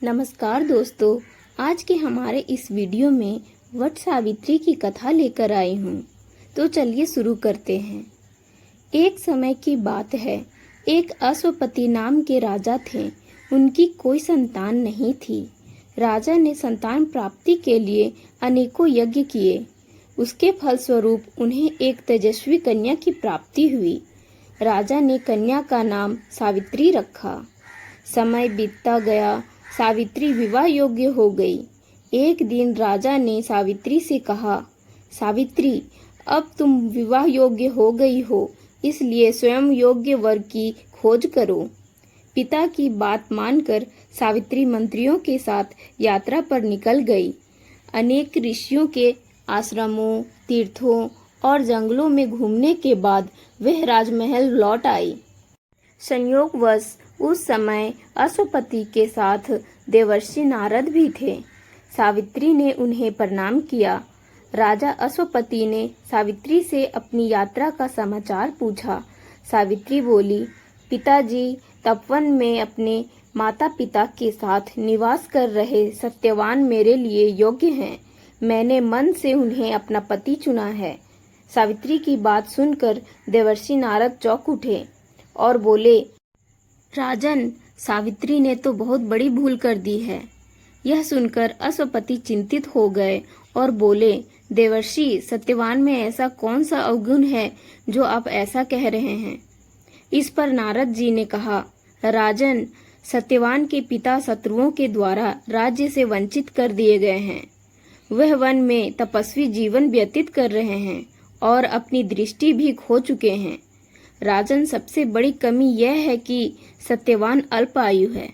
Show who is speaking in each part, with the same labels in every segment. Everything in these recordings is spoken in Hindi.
Speaker 1: नमस्कार दोस्तों, आज के हमारे इस वीडियो में वट सावित्री की कथा लेकर आई हूँ। तो चलिए शुरू करते हैं। एक समय की बात है, एक अश्वपति नाम के राजा थे। उनकी कोई संतान नहीं थी। राजा ने संतान प्राप्ति के लिए अनेकों यज्ञ किए। उसके फलस्वरूप उन्हें एक तेजस्वी कन्या की प्राप्ति हुई। राजा ने कन्या का नाम सावित्री रखा। समय बीतता गया, सावित्री विवाह योग्य हो गई। एक दिन राजा ने सावित्री से कहा, सावित्री, अब तुम विवाह योग्य हो गई हो, इसलिए स्वयं योग्य वर की खोज करो। पिता की बात मानकर सावित्री मंत्रियों के साथ यात्रा पर निकल गई। अनेक ऋषियों के आश्रमों, तीर्थों और जंगलों में घूमने के बाद वह राजमहल लौट आई। संयोगवश उस समय अश्वपति के साथ देवर्षि नारद भी थे। सावित्री ने उन्हें प्रणाम किया। राजा अश्वपति ने सावित्री से अपनी यात्रा का समाचार पूछा। सावित्री बोली, पिताजी, तपोवन में अपने माता पिता के साथ निवास कर रहे सत्यवान मेरे लिए योग्य हैं। मैंने मन से उन्हें अपना पति चुना है। सावित्री की बात सुनकर देवर्षि नारद चौंक उठे और बोले, राजन, सावित्री ने तो बहुत बड़ी भूल कर दी है। यह सुनकर अश्वपति चिंतित हो गए और बोले, देवर्षि, सत्यवान में ऐसा कौन सा अवगुण है जो आप ऐसा कह रहे हैं? इस पर नारद जी ने कहा, राजन, सत्यवान के पिता शत्रुओं के द्वारा राज्य से वंचित कर दिए गए हैं। वह वन में तपस्वी जीवन व्यतीत कर रहे हैं और अपनी दृष्टि भी खो चुके हैं। राजन, सबसे बड़ी कमी यह है कि सत्यवान अल्प आयु है।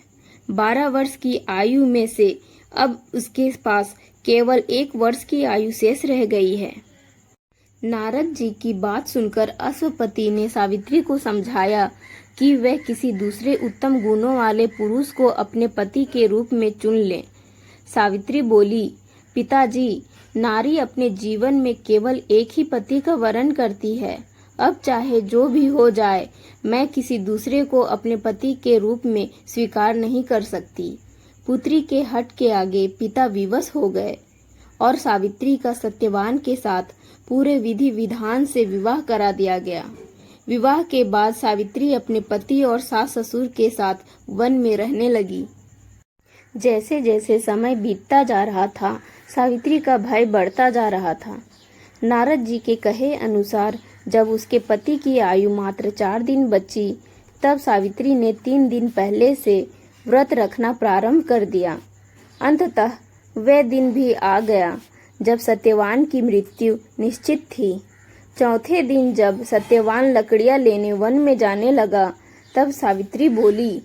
Speaker 1: 12 वर्ष की आयु में से अब उसके पास केवल 1 वर्ष की आयु शेष रह गई है। नारद जी की बात सुनकर अश्वपति ने सावित्री को समझाया कि वह किसी दूसरे उत्तम गुणों वाले पुरुष को अपने पति के रूप में चुन ले। सावित्री बोली, पिताजी, नारी अपने जीवन में केवल एक ही पति का वरण करती है। अब चाहे जो भी हो जाए, मैं किसी दूसरे को अपने पति के रूप में स्वीकार नहीं कर सकती। पुत्री के हठ के आगे पिता विवश हो गए और सावित्री का सत्यवान के साथ पूरे विधि विधान से विवाह करा दिया गया। विवाह के बाद सावित्री अपने पति और सास ससुर के साथ वन में रहने लगी। जैसे जैसे समय बीतता जा रहा था, सावित्री का भय बढ़ता जा रहा था। नारद जी के कहे अनुसार जब उसके पति की आयु मात्र 4 दिन बची, तब सावित्री ने 3 दिन पहले से व्रत रखना प्रारंभ कर दिया। अंततः वह दिन भी आ गया जब सत्यवान की मृत्यु निश्चित थी। चौथे दिन जब सत्यवान लकड़ियां लेने वन में जाने लगा, तब सावित्री बोली,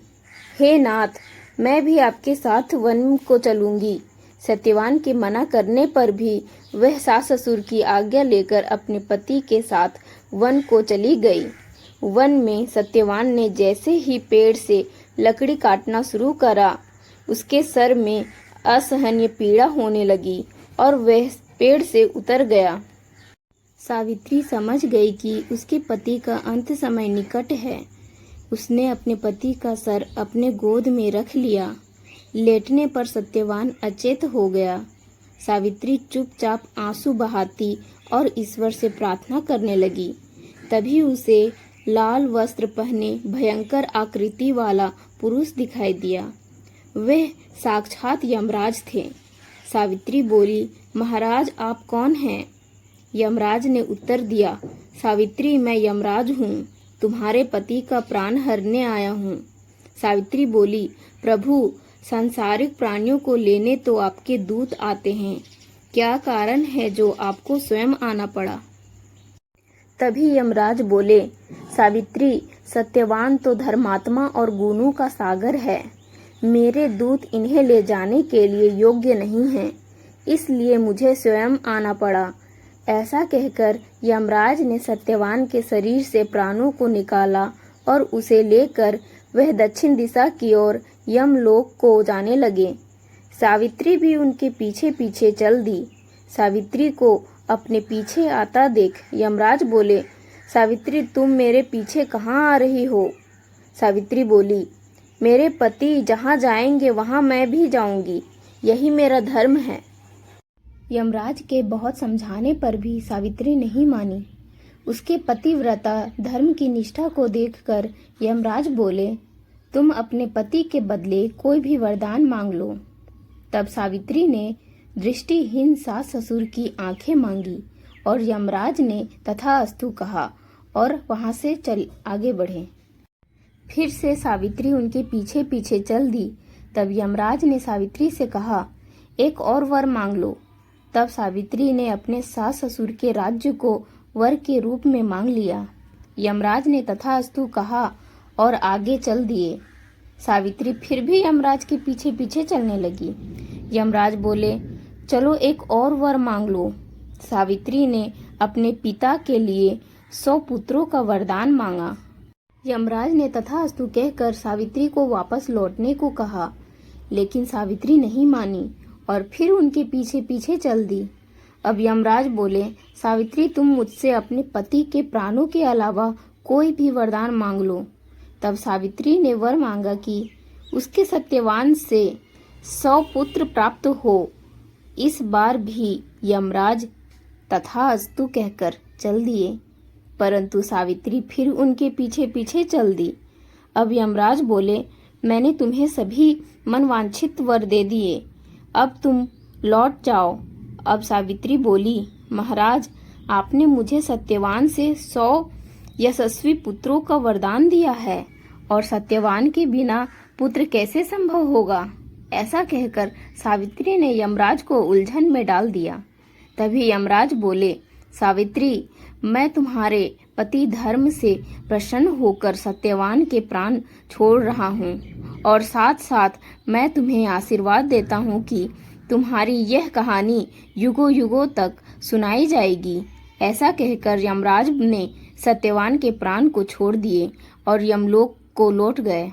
Speaker 1: हे नाथ, मैं भी आपके साथ वन को चलूंगी। सत्यवान के मना करने पर भी वह सास ससुर की आज्ञा लेकर अपने पति के साथ वन को चली गई। वन में सत्यवान ने जैसे ही पेड़ से लकड़ी काटना शुरू करा, उसके सर में असहनीय पीड़ा होने लगी और वह पेड़ से उतर गया। सावित्री समझ गई कि उसके पति का अंत समय निकट है। उसने अपने पति का सर अपने गोद में रख लिया। लेटने पर सत्यवान अचेत हो गया। सावित्री चुपचाप आंसू बहाती और ईश्वर से प्रार्थना करने लगी। तभी उसे लाल वस्त्र पहने भयंकर आकृति वाला पुरुष दिखाई दिया। वह साक्षात यमराज थे। सावित्री बोली, महाराज, आप कौन हैं? यमराज ने उत्तर दिया, सावित्री, मैं यमराज हूँ। तुम्हारे पति का प्राण हरने आया हूँ। सावित्री बोली, प्रभु, सांसारिक प्राणियों को लेने तो आपके दूत आते हैं। क्या कारण है जो आपको स्वयं आना पड़ा? तभी यमराज बोले, सावित्री, सत्यवान तो धर्मात्मा और गुणों का सागर है। मेरे दूत इन्हें ले जाने के लिए योग्य नहीं हैं, इसलिए मुझे स्वयं आना पड़ा। ऐसा कहकर यमराज ने सत्यवान के शरीर से प्राणों को निकाला और उसे लेकर वह दक्षिण दिशा की ओर यमलोक को जाने लगे। सावित्री भी उनके पीछे पीछे चल दी। सावित्री को अपने पीछे आता देख यमराज बोले, सावित्री, तुम मेरे पीछे कहाँ आ रही हो? सावित्री बोली, मेरे पति जहाँ जाएंगे वहाँ मैं भी जाऊंगी, यही मेरा धर्म है। यमराज के बहुत समझाने पर भी सावित्री नहीं मानी। उसके पतिव्रता धर्म की निष्ठा को देखकर यमराज बोले, तुम अपने पति के बदले कोई भी वरदान मांग लो। तब सावित्री ने दृष्टिहीन सास ससुर की आंखें मांगी और यमराज ने तथास्तु कहा और वहां से चल आगे बढ़े। फिर से सावित्री उनके पीछे पीछे चल दी। तब यमराज ने सावित्री से कहा, एक और वर मांग लो। तब सावित्री ने अपने सास ससुर के राज्य को वर के रूप में मांग लिया। यमराज ने तथास्तु कहा और आगे चल दिए। सावित्री फिर भी यमराज के पीछे पीछे चलने लगी। यमराज बोले, चलो एक और वर मांग लो। सावित्री ने अपने पिता के लिए 100 पुत्रों का वरदान मांगा। यमराज ने तथास्तु कहकर सावित्री को वापस लौटने को कहा, लेकिन सावित्री नहीं मानी और फिर उनके पीछे पीछे चल दी। अब यमराज बोले, सावित्री तुम मुझसे अपने पति के प्राणों के अलावा कोई भी वरदान मांग लो। तब सावित्री ने वर मांगा कि उसके सत्यवान से 100 पुत्र प्राप्त हो। इस बार भी यमराज तथास्तु कहकर चल दिए, परंतु सावित्री फिर उनके पीछे पीछे चल दी। अब यमराज बोले, मैंने तुम्हें सभी मनवांछित वर दे दिए, अब तुम लौट जाओ। अब सावित्री बोली, महाराज आपने मुझे सत्यवान से 100 यशस्वी पुत्रों का वरदान दिया है और सत्यवान के बिना पुत्र कैसे संभव होगा। ऐसा कहकर सावित्री ने यमराज को उलझन में डाल दिया। तभी यमराज बोले, सावित्री मैं तुम्हारे पति धर्म से प्रसन्न होकर सत्यवान के प्राण छोड़ रहा हूँ और साथ साथ मैं तुम्हें आशीर्वाद देता हूँ कि तुम्हारी यह कहानी युगों युगों तक सुनाई जाएगी। ऐसा कहकर यमराज ने सत्यवान के प्राण को छोड़ दिए और यमलोक को लौट गए।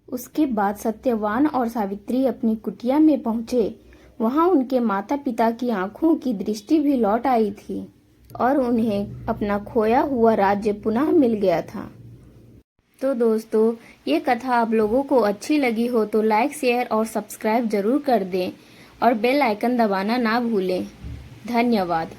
Speaker 1: उसके बाद सत्यवान और सावित्री अपनी कुटिया में पहुंचे। वहां उनके माता पिता की आंखों की दृष्टि भी लौट आई थी और उन्हें अपना खोया हुआ राज्य पुनः मिल गया था। तो दोस्तों, ये कथा आप लोगों को अच्छी लगी हो तो लाइक, शेयर और सब्सक्राइब जरूर कर दें और बेल आइकन दबाना ना भूलें। धन्यवाद।